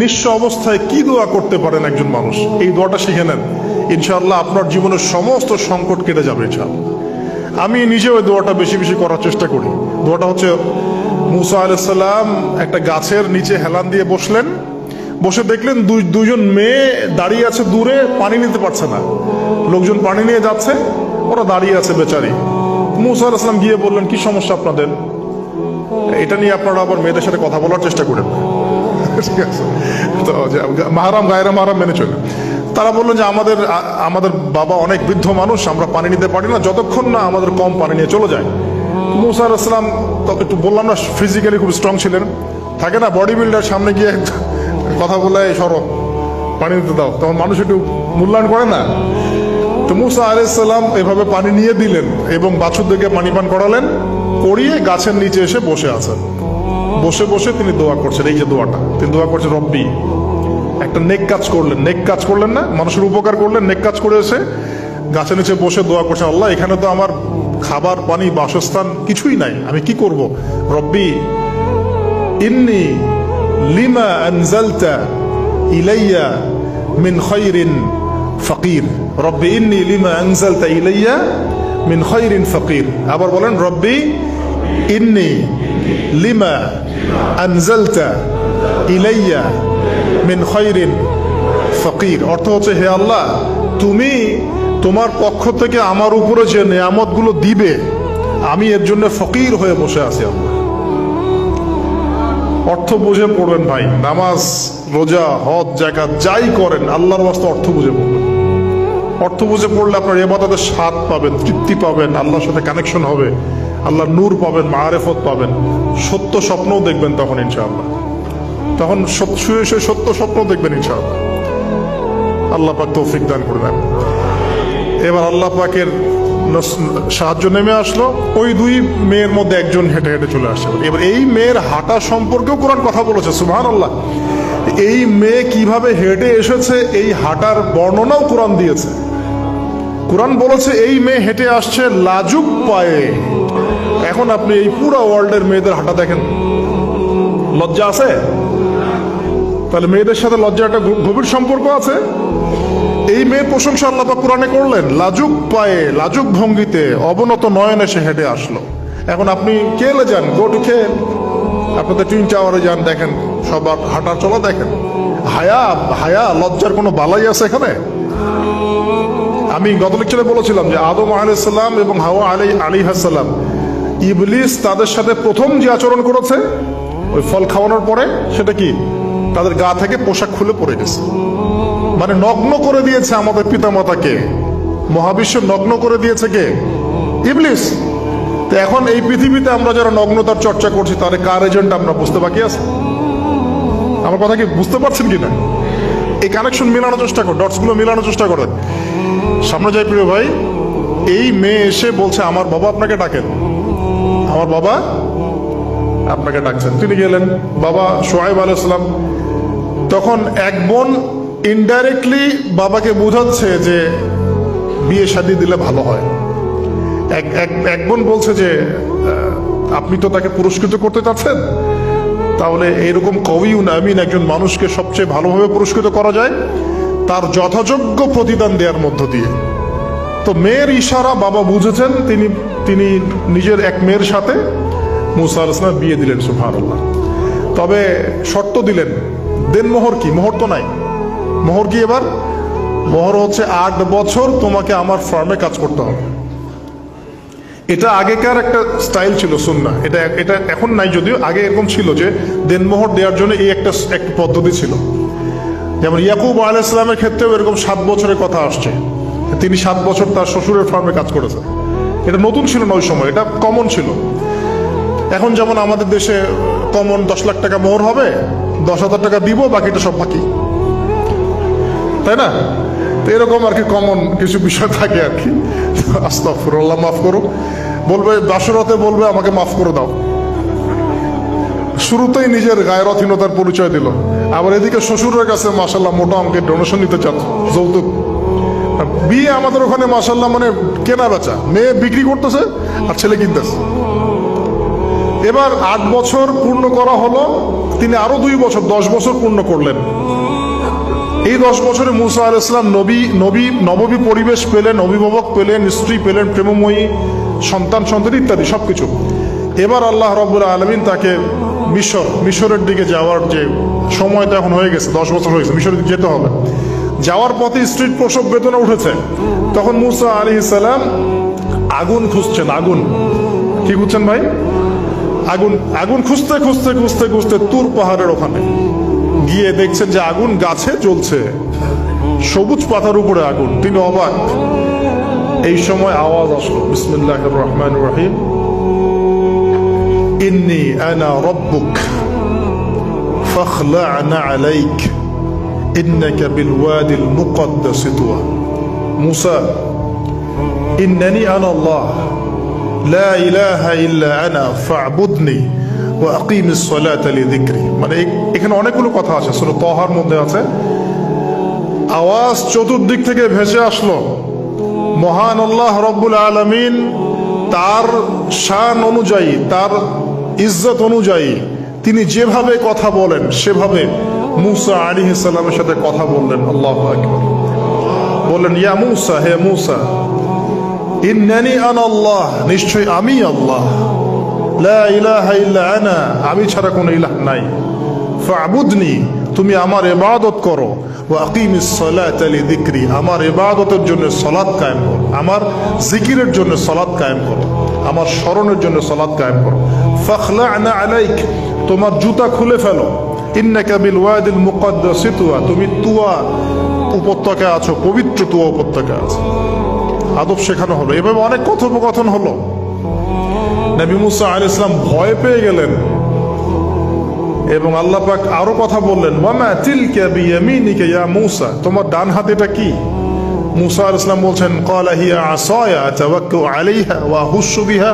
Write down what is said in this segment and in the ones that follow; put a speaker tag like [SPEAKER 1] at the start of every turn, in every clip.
[SPEAKER 1] নিঃস্ব অবস্থায় কি দোয়া করতে পারেন একজন মানুষ, এই দোয়াটা শিখে নেন, ইনশাআল্লাহ আপনার জীবনের সমস্ত সংকট কেটে যাবে ইনশাআল্লাহ। আমি নিজেও ওই দোয়াটা বেশি বেশি করার চেষ্টা করি। দোয়াটা হচ্ছে, মুসা আলাইহিস সালাম একটা গাছের নিচে হেলান দিয়ে বসলেন, বসে দেখলেন দুইজন মেয়ে দাঁড়িয়ে আছে দূরে, পানি নিতে পারছে না, লোকজন পানি নিয়ে যাচ্ছে, ওরা দাঁড়িয়ে আছে বেচারি। মুসা আলাইহিস সালাম গিয়ে বললেন, কি সমস্যা আপনাদের? এটা নিয়ে আপনারা আবার মেয়েদের সাথে কথা বলার চেষ্টা করেন, ঠিক আছে? তো মাহারাম গায়রা মাহারাম মেনে চলে। তারা বললেন যে আমাদের বাবা অনেক বৃদ্ধ মানুষ, আমরা পানি নিতে পারি না যতক্ষণ না আমাদের কম পানি নিয়ে চলে যায়। মুসা আলাইহিস সালাম একটু বললাম না, ফিজিক্যালি খুব স্ট্রং ছিলেন, থাকে না বডি বিল্ডার, সামনে গিয়ে কথা বলে সরো পানি নিতে দাও, তখন মানুষ একটু মূল্যায়ন করে না। তো মুসা আলাইহিস সালাম এভাবে পানি নিয়ে দিলেন এবং বাছুরদেরকে পানি পান করালেন, করিয়ে গাছের নিচে এসে বসে আছেন। বসে বসে তিনি দোয়া করছেন, এই যে দোয়াটা তিনি দোয়া করছেন, রব্বি, একটা নেক কাজ করলেন, নেক কাজ করলেন না, মানুষের উপকার করলেন, নেক কাজ করে এসে গাছের নিচে বসে দোয়া করছেন, আল্লাহ এখানে তো আমার খাবার পানি বাসস্থান কিছুই নাই, আমি কি করব? রব্বি ইন্নি লিমা আনজালতা ইলাইয়া মিন খায়রিন ফাকির, রব্বি ইন্নি লিমা আনজালতা ইলাইয়া মিন খায়রিন ফাকির। আবার বলেন, রব্বি ইন্নি লিমা আনজালতা ইলাইয়া মিন খায়রিন ফাকির। অর্থ হচ্ছে, হে আল্লাহ, তুমি তোমার পক্ষ থেকে আমার উপরে যে নিয়ামতগুলো দিবে, আমি এর জন্য ফকির হয়ে বসে আছি। আল্লাহ, অর্থ বুঝে পড়বেন ভাই, নামাজ রোজা হজ যাকাত যাই করেন আল্লাহর ওয়াস্তে অর্থ বুঝে পড়বেন। অর্থ বুঝে পড়লে আপনার ইবাদতের স্বাদ পাবেন, তৃপ্তি পাবেন, আল্লাহর সাথে কানেকশন হবে, আল্লাহর নূর পাবেন, মাআরিফত পাবেন, সত্য স্বপ্নও দেখবেন তখন ইনশাআল্লাহ। তখন শুয়ে শুয়ে সত্য স্বপ্ন দেখবেন ইনশাআল্লাহ। আল্লাহ পাক তৌফিক দান করে দেন। এবার আল্লাহ পাকের সাহায্য নেমে আসলো, ওই দুই মেয়ের মধ্যে একজন হেঁটে হেঁটে চলে আসছে। এবার এই মেয়ের হাঁটা সম্পর্কেও কোরআন কথা বলেছে, সুবহানাল্লাহ। এই মেয়ে কিভাবে হেঁটে এসেছে এই হাঁটার বর্ণনাও কোরআন দিয়েছে। কোরআন বলেছে এই মেয়ে হেঁটে আসছে লাজুক পায়ে। এখন আপনি এই পুরো ওয়ার্ল্ডের মেয়েদের হাঁটা দেখেন, লজ্জা আছে? তাহলে মেয়েদের সাথে লজ্জা একটা গভীর সম্পর্ক আছে। এই মেয়ের প্রশংসা আল্লাহ পাক কোরআনে করলেন, লাজুক পায়ে লাজুক ভঙ্গিতে অবনত নয়নে সে হেঁটে আসলো। এখন আপনি কেলে যান, গো টু খেল, আপনাদের টুইন টাওয়ারে যান, দেখেন সবার হাঁটার চলা দেখেন। হায়া লজ্জার কোনো বালাই আছে এখানে? আমি গত লেকচারে বলেছিলাম যে আদম আলাইহিস সালাম এবং হাওয়া আলাইহিস সালাম, ইবলিস তাদের সাথে প্রথম যে আচরণ করেছে ওই ফল খাওয়ানোর পরে, সেটা কি? তাদের গা থেকে পোশাক খুলে পড়ে গেছে, মানে নগ্ন করে দিয়েছে আমাদের পিতামাতাকে। মহাবিশ্ব নগ্ন করে দিয়েছে কে? ইবলিস। তো এখন এই পৃথিবীতে আমরা যারা নগ্নতার চর্চা করছি, তার কার এজেন্ট আমরা বুঝতে বাকি আছে? আমার কথা কি বুঝতে পারছেন কিনা? এই কানেকশন মেলানোর চেষ্টা কর, ডটস গুলো মেলানোর চেষ্টা করেন। সামনে যাই প্রিয় ভাই, এই মেয়ে এসে বলছে, আমার বাবা আপনাকে ডাকেন, আমার বাবা আপনাকে ডাকছেন। তিনি গেলেন, বাবা শুআয়ব আলাইহিস সালাম। তখন এক বোন ইনডাইরেক্টলি বাবাকে বোঝাচ্ছে যে বিয়ে শাদী দিলে ভালো হয়। এক বোন বলছে যে আপনি তো তাকে পুরস্কৃত করতে চাচ্ছেন, তাহলে এরকম কওয়িউন আমিন একজন মানুষকে সবচেয়ে ভালোভাবে পুরস্কৃত করা যায় তার যথাযোগ্য প্রতিদান দেওয়ার মধ্য দিয়ে। তো মেয়ের ইশারা বাবা বুঝেছেন, তিনি নিজের এক মেয়ের সাথে মুসা আলাইহিস সালাম বিয়ে দিলেন, সুবহানাল্লাহ। তবে শর্ত দিলেন, দেন মোহর কি? মোহর তো নাই। মোহর কি এবার? মোহর হচ্ছে 8 বছর তোমাকে আমার ফার্মে কাজ করতে হবে। এটা আগেকার একটা স্টাইল ছিল, সুন্নাহ। এটা এখন নাই যদিও, আগে এরকম ছিল যে দেনমোহর দেওয়ার জন্য এই একটা পদ্ধতি ছিল। যেমন ইয়াকুব আলাইহিস সালামের ক্ষেত্রেও এরকম 7 বছরের কথা আসছে, তিনি 7 বছর তার শ্বশুরের ফার্মে কাজ করেছেন। এটা নতুন ছিল না ওই সময়, এটা কমন ছিল। এখন যেমন আমাদের দেশে কমন 10 লাখ টাকা মোহর হবে, 10,000 টাকা দিব, বাকিটা সব বাকি, তাই না? তো এরকম আর কি কমন কিছু বিষয় থাকে আর কি। আস্তাগফিরুল্লাহ, মাফ করো। বলবে বাসরাতে, বলবে আমাকে মাফ করে দাও। শুরুতেই নিজের গায়রতহীনতার পরিচয় দিল। আবার এদিকে শ্বশুরের কাছে মাশাআল্লাহ মোটা অঙ্কের ডোনেশন নিতে চাচ্ছে, যৌতুক। বিয়ে আমাদের ওখানে মাশাআল্লাহ মানে কেনা বেচা, মেয়ে বিক্রি করতেছে আর ছেলে কিনতেছে। এবার 8 বছর পূর্ণ করা হলো, তিনি আরো 2 বছর 10 বছর পূর্ণ করলেন। এই 10 বছরে মুসা আলাইহিস সালাম নববী পরিবেশ পেলেন, অভিভাবক পেলেন, স্ত্রী পেলেন, প্রেমময়ী সন্তান ইত্যাদি সবকিছু। এবার আল্লাহ রাব্বুল আলামিন তাকে মিশরের দিকে যাওয়ার যে সময়টা এখন হয়ে গেছে, 10 বছর হয়ে গেছে, মিশরের দিকে যেতে হবে। যাওয়ার পথে স্ত্রীর প্রসব বেদনা উঠেছে। তখন মুসা আলাইহিস সালাম আগুন খুঁজছেন। আগুন কি খুঁজছেন ভাই? আগুন খুঁজতে তুর পাহাড়ের ওখানে গিয়ে দেখছেন যে আগুন গাছে জ্বলছে, সবুজ পাতার উপরে আগুন। তিনি অবাক। এই সময় আওয়াজ আসলো, বিসমিল্লাহির রহমানির রহিম, ইন্নী আনা রাব্বুক ফাখলা'না আলাইক ইন্নাকা বিল ওয়াদিল মুকদ্দাস তুয়া। মুসা, ইন্নানি আনা আল্লাহ লা ইলাহা ইল্লা আনা ফা'বুদনি ওয়া আকিমিস সালাতা লিযিকরি। মানে এখানে অনেকগুলো কথা আছে, সূরা তাহার মধ্যে আছে। আওয়াজ চতুর্দিক থেকে ভেসে আসলো। মহান আল্লাহ রাব্বুল আলামিন তার শান অনুযায়ী, তার ইজ্জত অনুযায়ী তিনি যেভাবে কথা বলেন সেভাবে মুসা আলাইহিস সালামের সাথে কথা বললেন। আল্লাহু আকবার। বললেন, ইয়া মুসা, হে মুসা, ইন্নানি আনা আল্লাহ, নিশ্চয় আমি আল্লাহ, লা ইলাহা ইল্লা আনা, আমি ছাড়া কোনো ইলাহ নাই, ফা'বুদনি, তুমি আমার ইবাদত করো, ওয়া আকিমিস সালাতা লিযিকরি, আমার ইবাদতের জন্য সালাত কায়েম করো, আমার জিকিরের জন্য সালাত কায়েম করো, আমার স্মরণের জন্য সালাত কায়েম করো। ফাখলা'না আলাইক, তোমার জুতা খুলে ফেলো, ইন্নাকা বিল ওয়াদিল মুকদ্দাস তুয়া, তুমি তুয়া উপত্যকায় আছো, পবিত্র তুয়া উপত্যকায় আছো। আদব শেখানো হলো। এভাবে অনেক কথোপকথন হলো। নবী মুসা আলাইহিস সালাম ভয় পেয়ে গেলেন এবং আল্লাহ পাক আরো কথা বললেন, ওয়ামা তিলকা বিয়ামিনিকা ইয়া মুসা, তোমার ডান হাত এটা কি? মুসা আলাইহিস সালাম বলছেন, ক্বালা হিয়া আসায়া আতাওয়াক্কাউ আলাইহা ওয়া আহুশু বিহা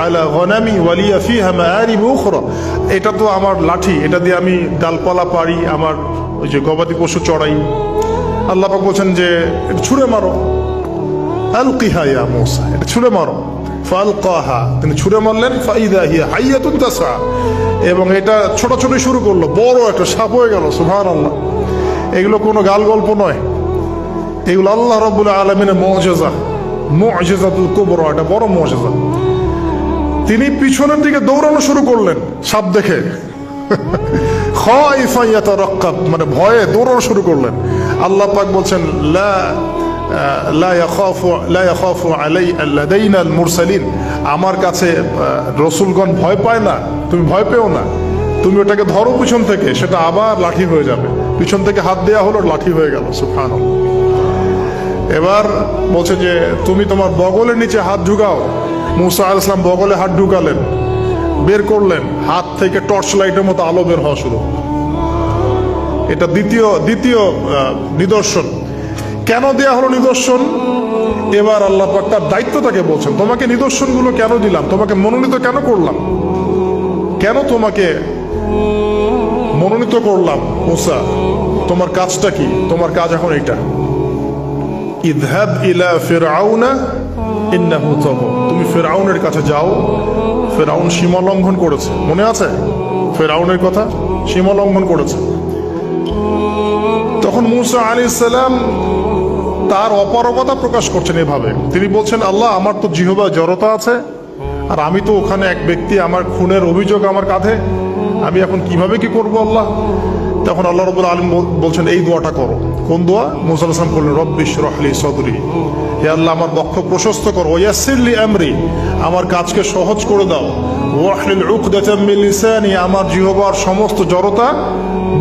[SPEAKER 1] আলা গনামি ওয়া লিয়া ফিহা মাআরিব উখরা। এটা তো আমার লাঠি, এটা দিয়ে আমি ডালপালা পারি, আমার ওই যে গবাদি পশু চড়াই। আল্লাহ পাক বলছেন যে ছুঁড়ে মারো, আলকিহা ইয়া মুসা, এটা ছুঁড়ে মারো। ফালকাহা, তিনি ছুঁড়ে মারলেন, ফাইদা হিয়া হাইয়াতুন তাসা, এবং এটা ছোটাছুটি শুরু করলো, বড় একটা সাপ হয়ে গেল। সুবহানাল্লাহ। এগুলো কোনো গাল গল্প নয়, এগুলো আল্লাহ রাব্বুল আলামিনের মুজিজা, মুজিজাতুল কুবরা, এটা বড় মুজিজা। তিনি পিছনের দিকে দৌড়ানো শুরু করলেন সাপ দেখে, খাইফান ইয়াতারাক্কাব, মানে ভয়ে দৌড়ানো শুরু করলেন। আল্লাহ পাক বলছেন, লা ইয়াখাফু লাদাইনাল মুরসালিন, আমার কাছে রসুলগণ ভয় পায় না, তুমি ভয় পেও না, তুমি ওটাকে ধরো পিছন থেকে, সেটা আবার লাঠি হয়ে যাবে। পিছন থেকে হাত দেয়া হলো, লাঠি হয়ে গেল। সুবহানাল্লাহ। এবার বলছে যে তুমি তোমার বগলের নিচে হাত ঢুকাও। মুসা আলাইহিস সালাম বগলে হাত ঢুকালেন, বের করলেন, হাত থেকে টর্চ লাইটের মতো আলো বের হওয়া শুরু। এটা দ্বিতীয় নিদর্শন। কেন দেয়া হলো নিদর্শন? এবার আল্লাহ পাক তার দায়িত্বটাকে বলছেন, তোমাকে নিদর্শনগুলো কেন দিলাম, তোমাকে মনোনীত কেন করলাম, কেন তোমাকে মনোনীত করলাম? মুসা, তোমার কাজটা কি? তোমার কাজ এখন এটা, ইযহাব ইলা ফিরআউনা ইন্নাহু তাগা, তুমি ফিরআউনের কাছে যাও। ফিরআউন সীমা লঙ্ঘন করেছে, মনে আছে ফিরআউনের কথা? সীমা লঙ্ঘন করেছে। তখন মুসা আলাইহিস সালাম তার অপারগতা প্রকাশ করছেন এভাবে। তিনি বলছেন, আল্লাহ, আমার তো জিহ্বা জড়তা আছে, আর আমি তো ওখানে এক ব্যক্তি, আমার খুনের অভিযোগ আমার কাঁধে, আমি এখন কিভাবে কি করব আল্লাহ? তখন আল্লাহ রাব্বুল আলামিন বলছেন, এই দোয়াটা করো। কোন দোয়া? মুসা আলাইহিস সালাম বললেন, রব্বি ইশরাহ লি সাদরি, হে আল্লাহ, আমার বক্ষ প্রশস্ত করো, ওয়াসসির লি আমরি, আমার কাজকে সহজ করে দাও, ওয়াহলিল উকদাতাম মিন লিসানি, আমার জিহ্বার সমস্ত জড়তা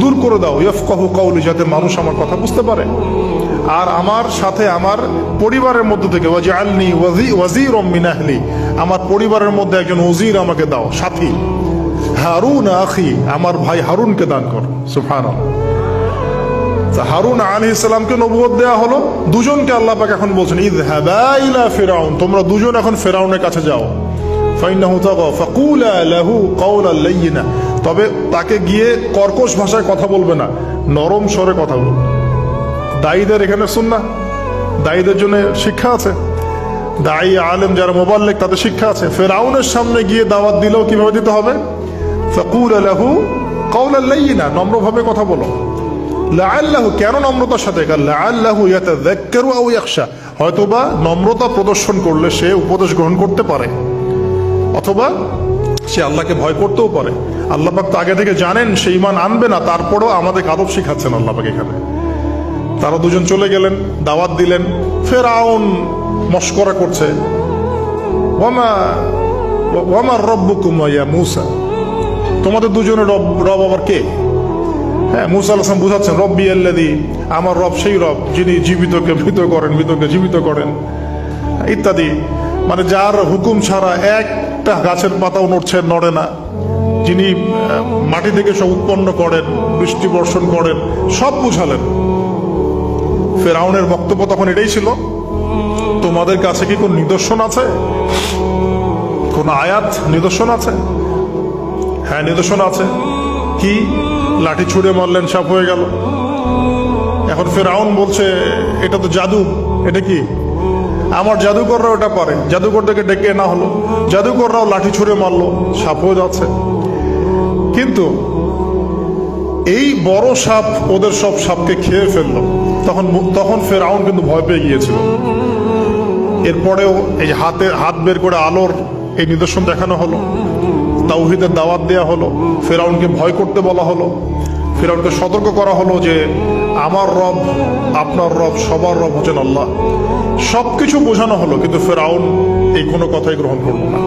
[SPEAKER 1] দূর করে দাও, ইয়াফকাহু কওলি, যাতে মানুষ আমার কথা বুঝতে পারে। আর আমার সাথে আমার পরিবারের মধ্য থেকে ওয়াজআলনি ওয়াজিরাম মিন আহলি, আমার পরিবারের মধ্যে একজন ওজির আমাকে দাও, সাথী। হারুন আখি, আমার ভাই হারুনকে দান করো। সুবহানাল্লাহ। হারুন আলাইহিস সালামকে নবুয়ত দেয়া হলো। দুজনকে আল্লাহ পাক এখন বলছেন, ইযহাবা ইলা ফিরআউন, তোমরা দুজন এখন ফিরআউনের কাছে যাও। ফাইন্নাহু তাগা ফাকুলা লাহু কাওলান লাইয়িনা, তবে তাকে গিয়ে কর্কশ ভাষায় কথা বলবে না, নরম স্বরে কথা বলবে। দায়ীদের এখানে সুন্নাহ, দায়ীদের জন্য শিক্ষা আছে। দায়ী আলেম যারা মুবাল্লিগ, তাদের শিক্ষা আছে। ফিরআউনের সামনে গিয়ে দাওয়াত দিলেও কিভাবে দিতে হবে? ফাকুলা লাহু কাওলান লাইয়িনা, নম্রভাবে কথা বলো। লাআল্লাহু, কেন নম্রতার সাথে? লাআল্লাহু ইয়াতাযাক্কারু আও ইয়াখশা, হয়তোবা নম্রতা প্রদর্শন করলে সে উপদেশ গ্রহণ করতে পারে, অথবা সে আল্লাহকে ভয় করতেও পারে। আল্লাহ পাক তো আগে থেকে জানেন সে ঈমান আনবে না, তারপরেও আমাদের আদব শিখাচ্ছেন আল্লাহ পাক এখানে। তারা দুজন চলে গেলেন, দাওয়াত দিলেন। ফেরাউন মশকরা করছে, ওয়ামা রব্বুকুম ইয়া মূসা, তোমাদের দুজনের রব আবার কে? হ্যাঁ, মূসা আলাইহিস সালাম বুঝাচ্ছেন, রব্বি আল্লাযী, আমার রব সেই রব যিনি জীবিতকে মৃত করেন, মৃতকে জীবিত করেন, ইত্যাদি। মানে যার হুকুম ছাড়া একটা গাছের পাতাও নড়ে না, যিনি মাটি থেকে সব উৎপন্ন করেন, বৃষ্টি বর্ষণ করেন, সব বুঝালেন। ফেরাউনের বক্তব্য তখন এটাই ছিল, তোমাদের কাছে কি কোন নিদর্শন আছে, কোন আয়াত নিদর্শন আছে? হ্যাঁ, নিদর্শন আছে। কি? লাঠি ছুঁড়ে মারলেন, সাপ হয়ে গেল। এখন ফেরাউন বলছে এটা তো জাদু, এটা কি? আমার জাদুকররা ওটা পারে, জাদুকরদেরকে ডেকে না হলো, জাদুকররাও লাঠি ছুঁড়ে মারলো, সাপ হয়ে যাচ্ছে। কিন্তু এই বড় সাপ ওদের সব সাপকে খেয়ে ফেললো। তখন ফেরাউন কিন্তু ভয় পেয়ে গিয়েছিল। এরপরেও এই যে হাত বের করে আলোর এই নিদর্শন দেখানো হলো, তাওহীদের দাওয়াত দেওয়া হলো, ফেরাউনকে ভয় করতে বলা হলো, ফেরাউনকে সতর্ক করা হলো যে আমার রব, আপনার রব, সবার রব হচ্ছেন আল্লাহ। সবকিছু বোঝানো হলো, কিন্তু ফেরাউন এই কোনো কথাই গ্রহণ করলো না।